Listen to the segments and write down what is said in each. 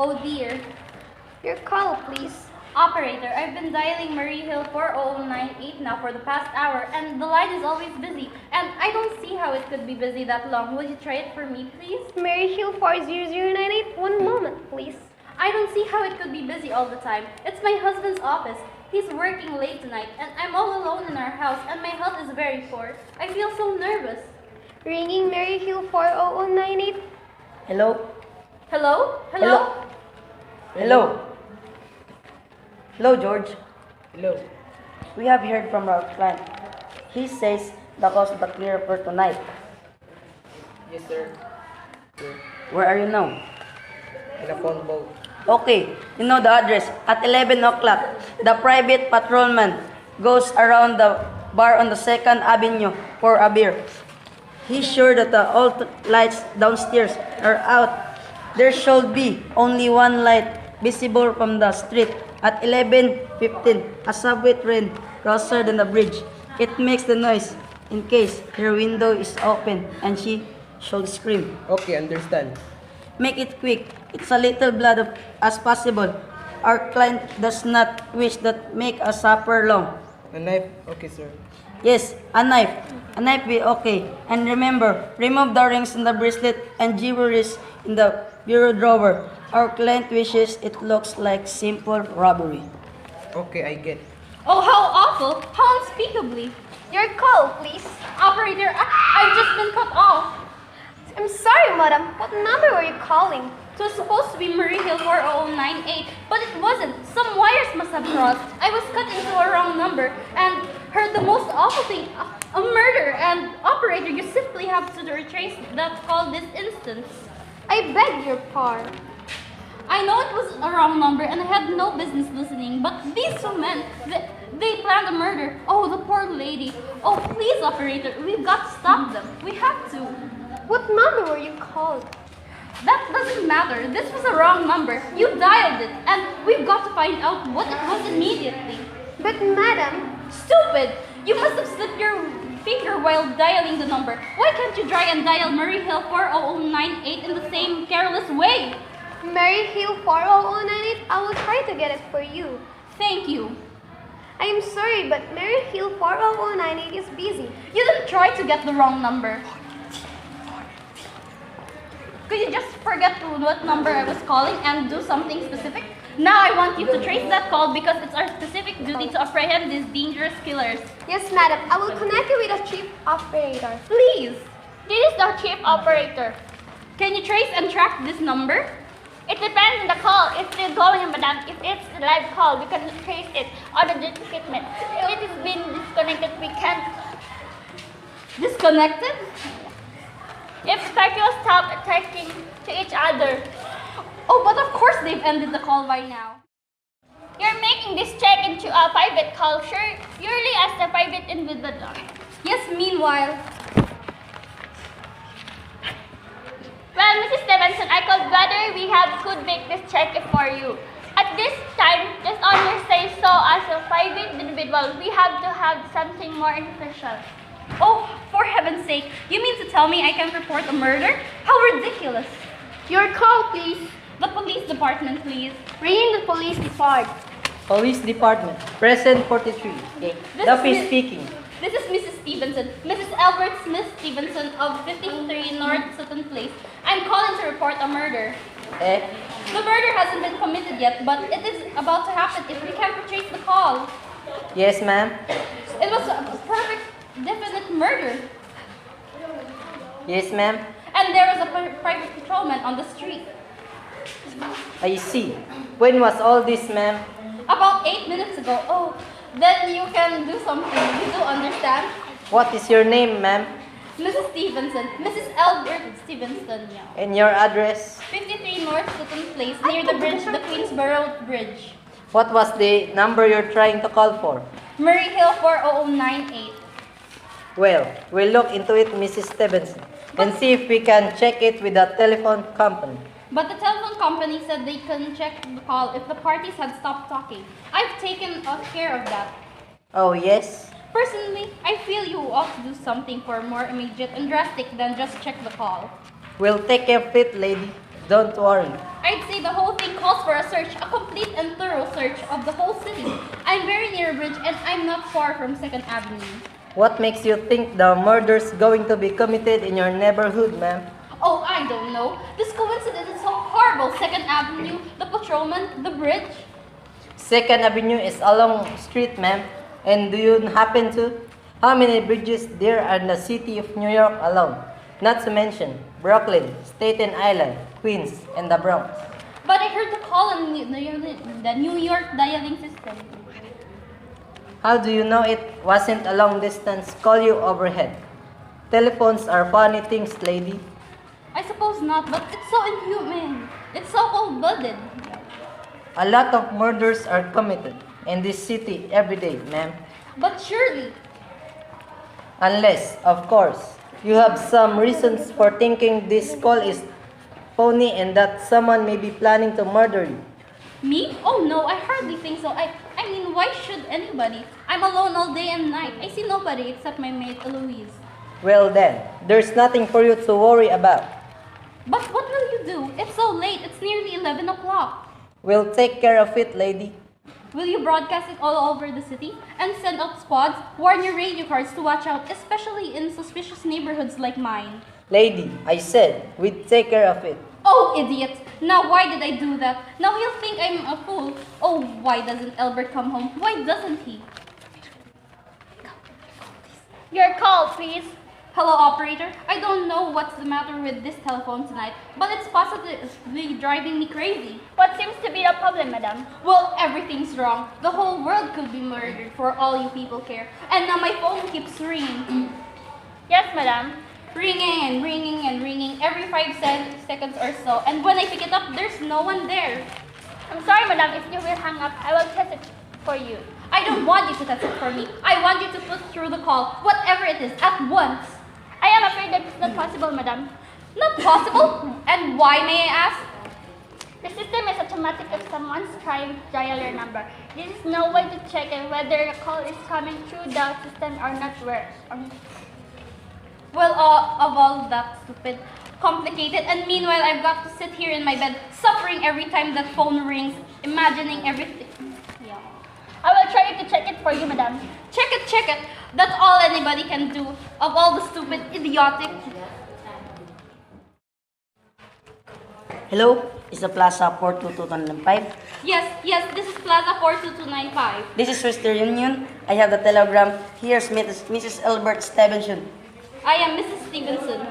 Oh dear. Your call, please. Operator, I've been dialing Murray Hill 40098 now for the past hour, and the line is always busy. And I don't see how it could be busy that long. Would you try it for me, please? Mary Hill 40098. One moment, please. I don't see how it could be busy all the time. It's my husband's office. He's working late tonight, and I'm all alone in our house, and my health is very poor. I feel so nervous. Ringing Mary Hill 40098. Hello? Hello? Hello? Hello? Hello, George. Hello. We have heard from our client. He says the cost of the clear for tonight. Yes, sir. Sir. Where are you now? In a phone booth. Okay, you know the address. At 11 o'clock, the private patrolman goes around the bar on the 2nd Avenue for a beer. He's sure that all lights downstairs are out. There should be only one light visible from the street. At 11:15, a subway train crosses the bridge. It makes the noise in case her window is open and she should scream. Okay, understand. Make it quick. It's a little blood as possible. Our client does not wish that make a supper long. A knife? Okay, sir. Yes, a knife. A knife will okay. And remember, remove the rings in the bracelet and jewelries in the bureau drawer. Our client wishes it looks like simple robbery. Okay, I get. Oh, how awful! How unspeakably! Your call, please. Operator, I've just been cut off. I'm sorry, madam. What number were you calling? It was supposed to be Murray Hill 40098, but it wasn't. Some wires must have crossed. I was cut into a wrong number and heard the most awful thing, a murder. And operator, you simply have to retrace that call this instance. I beg your pardon. I know it was a wrong number and I had no business listening, but these two men, they planned a murder. Oh, the poor lady. Oh, please, operator, we've got to stop them. We have to. What number were you called? That doesn't matter. This was a wrong number. You dialed it, and we've got to find out what it was immediately. But madam... Stupid! You must have slipped your finger while dialing the number. Why can't you try and dial Murray Hill 40098 in the same careless way? Mary Hill 40098, I will try to get it for you. Thank you. I am sorry, but Mary Hill 40098 is busy. You didn't try to get the wrong number. Could you just forget what number I was calling and do something specific? Now I want you to trace that call because it's our specific duty to apprehend these dangerous killers. Yes, madam. I will connect you with the chief operator. Please. This is the chief operator. Can you trace and track this number? It depends on the call. If it's going, madam, if it's a live call, we can trace it on the equipment. If it has been disconnected, we can't. Disconnected? If circuits stop attacking to each other. Oh, but of course they've ended the call by now. You're making this check into a private call, surely as a private individual. Yes, meanwhile. Well, Mrs. Stevenson, I called whether we could make this check for you. At this time, just on your say-so as a private individual, we have to have something more official. Oh, for heaven's sake, you mean to tell me I can report a murder? How ridiculous. Your call, please. The police department, please. Ringing the police department. Police Department, present 43. Okay. This Duffy is speaking. This is Mrs. Stevenson, Mrs. Albert Smith Stevenson of 53 North Sutton Place. I'm calling to report a murder. The murder hasn't been committed yet, but it is about to happen if we can't retrace the call. Yes, ma'am. It was a perfect, definite murder. Yes, ma'am. And there was a private patrolman on the street. I see. When was all this, ma'am? About 8 minutes ago. Oh, then you can do something. You do understand? What is your name, ma'am? Mrs. Stevenson. Mrs. Albert Stevenson, yeah. And your address? 53 North Sutton Place, near the bridge, the Queensboro Bridge. What was the number you're trying to call for? Murray Hill 40098. Well, we'll look into it, Mrs. Stevenson, and see if we can check it with the telephone company. But the telephone company said they can check the call if the parties had stopped talking. I've taken care of that. Oh, yes? Personally, I feel you ought to do something for more immediate and drastic than just check the call. We'll take care of it, lady. Don't worry. I'd say the whole thing calls for a search, a complete and thorough search of the whole city. I'm very near a bridge and I'm not far from 2nd Avenue. What makes you think the murder's going to be committed in your neighborhood, ma'am? Oh, I don't know. This coincidence is so horrible. 2nd Avenue, the patrolman, the bridge. 2nd Avenue is a long street, ma'am. And do you happen to? How many bridges there are in the city of New York alone? Not to mention Brooklyn, Staten Island, Queens, and the Bronx. But I heard the call on the New York dialing system. How do you know it wasn't a long distance call you overhead? Telephones are funny things, lady. I suppose not, but it's so inhuman. It's so cold-blooded. A lot of murders are committed in this city every day, ma'am. But surely, Unless, of course, you have some reasons for thinking this call is phony and that someone may be planning to murder you. me? Oh no, I hardly think so. I mean, why should anybody? I'm alone all day and night. I see nobody except my mate Eloise. Well then, there's nothing for you to worry about. But what will you do? It's so late. It's nearly 11 o'clock. We'll take care of it, lady. Will you broadcast it all over the city and send out squads? Warn your radio cars to watch out, especially in suspicious neighborhoods like mine. Lady, I said we'd take care of it. Oh, idiot! Now why did I do that? Now he'll think I'm a fool. Oh, why doesn't Albert come home? Why doesn't he? Your call, please. Hello, operator. I don't know what's the matter with this telephone tonight, but it's positively driving me crazy. What seems to be the problem, madam? Well, everything's wrong. The whole world could be murdered for all you people care. And now my phone keeps ringing. Yes, madam. Ringing and ringing and ringing every 5 seconds or so. And when I pick it up, there's no one there. I'm sorry, madam. If you will hang up, I will test it for you. I don't want you to test it for me. I want you to put through the call, whatever it is, at once. I am afraid that it's not possible, madam. Not possible? And why, may I ask? The system is automatic if someone's trying to dial your number. There is no way to check whether the call is coming through the system or not. Well, of all that stupid, complicated, and meanwhile I've got to sit here in my bed, suffering every time that phone rings, imagining everything. Yeah. I will try to check it for you, madam. Check it. That's all anybody can do, of all the stupid, idiotic. Hello, is the Plaza 42295? Yes, this is Plaza 42295. This is Western Union. I have the telegram. Here's Mrs. Albert Stevenson. I am Mrs. Stevenson.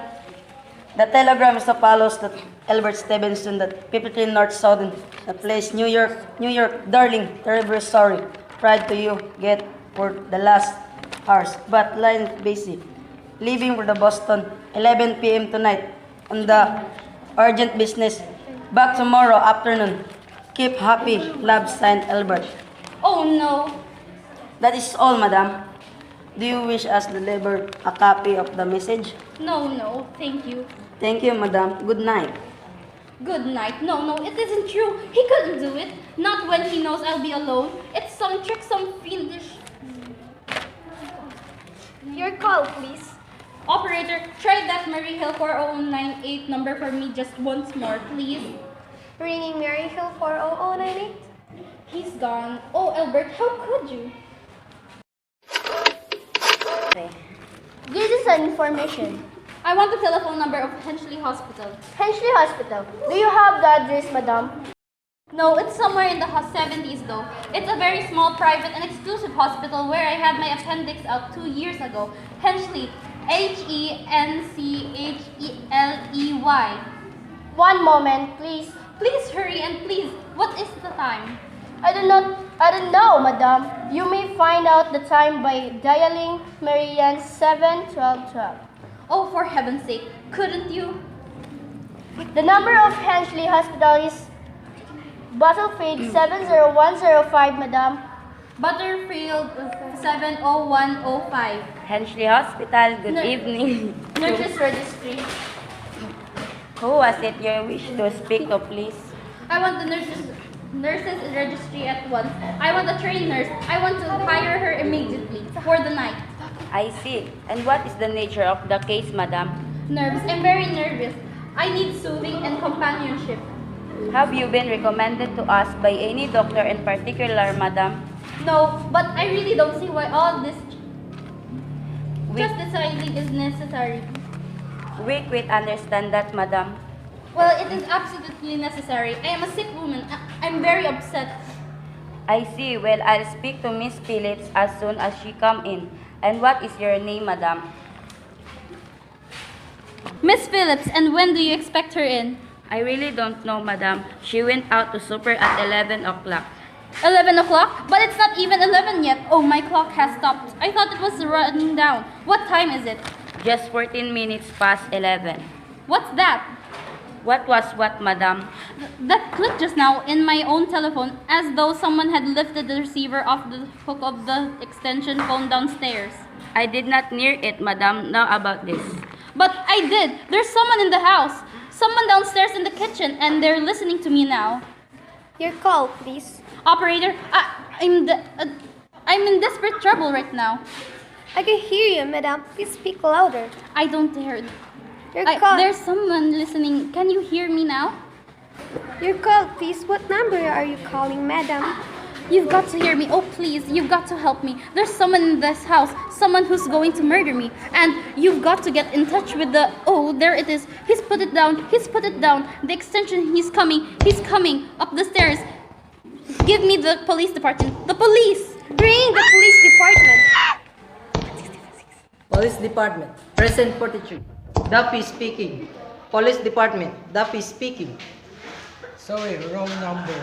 The telegram is as follows: that Albert Stevenson, that 53 North Southern, the place New York, darling, terribly sorry. Tried to you get for the last hours, but line busy. Leaving for the Boston, 11 p.m. tonight on the urgent business. Back tomorrow afternoon. Keep happy. Love, signed Albert. Oh no. That is all, madam. Do you wish us to deliver a copy of the message? No, thank you. Thank you, madam. Good night. Good night. No, it isn't true. He couldn't do it. Not when he knows I'll be alone. It's some trick, some fiendish... Your call, please. Operator, try that Mary Hill 40098 number for me just once more, please. Ringing Mary Hill 40098. He's gone. Oh, Albert, how could you? This is an information. I want the telephone number of Henchley Hospital. Henchley Hospital. Do you have the address, madam? No, it's somewhere in the 70s though. It's a very small, private, and exclusive hospital where I had my appendix out 2 years ago. Henchley. Henchley. One moment, please. Please hurry and please, what is the time? I don't know, madam. You may find out the time by dialing Marianne 71212. Oh, for heaven's sake, couldn't you? The number of Henchley Hospital is Battlefield 70105, madam. Butterfield 70105. Henchley Hospital, good No. evening. Nurses Registry. Who was it you wish to speak to, please? I want the nurses registry at once. I want a trained nurse. I want to hire her immediately for the night. I see. And what is the nature of the case, madam? Nerves. I'm very nervous. I need soothing and companionship. Have you been recommended to us by any doctor in particular, madam? No, but I really don't see why all this We, just deciding is necessary. we understand that, madam. Well, it is absolutely necessary. I am a sick woman. I'm very upset. I see. Well, I'll speak to Miss Phillips as soon as she come in. And what is your name, madam? Miss Phillips, and when do you expect her in? I really don't know, madam. She went out to supper at 11 o'clock. 11 o'clock? But it's not even 11 yet. Oh, my clock has stopped. I thought it was running down. What time is it? Just 14 minutes past 11. What's that? What was what, madam? That clicked just now in my own telephone as though someone had lifted the receiver off the hook of the extension phone downstairs. I did not near it, madam. Now about this. But I did. There's someone in the house. Someone downstairs in the kitchen, and they're listening to me now. Your call, please. Operator, I'm in desperate trouble right now. I can hear you, madam. Please speak louder. I don't dare. Your call. There's someone listening. Can you hear me now? Your call, please. What number are you calling, madam? You've got to hear me. Oh, please, you've got to help me. There's someone in this house, someone who's going to murder me. And you've got to get in touch with the... Oh, there it is. He's put it down. He's put it down. The extension, he's coming. He's coming up the stairs. Give me the police department. The police! Bring the police department. Police Department, present 43. Duffy speaking. Police Department, Duffy speaking. Sorry, wrong number.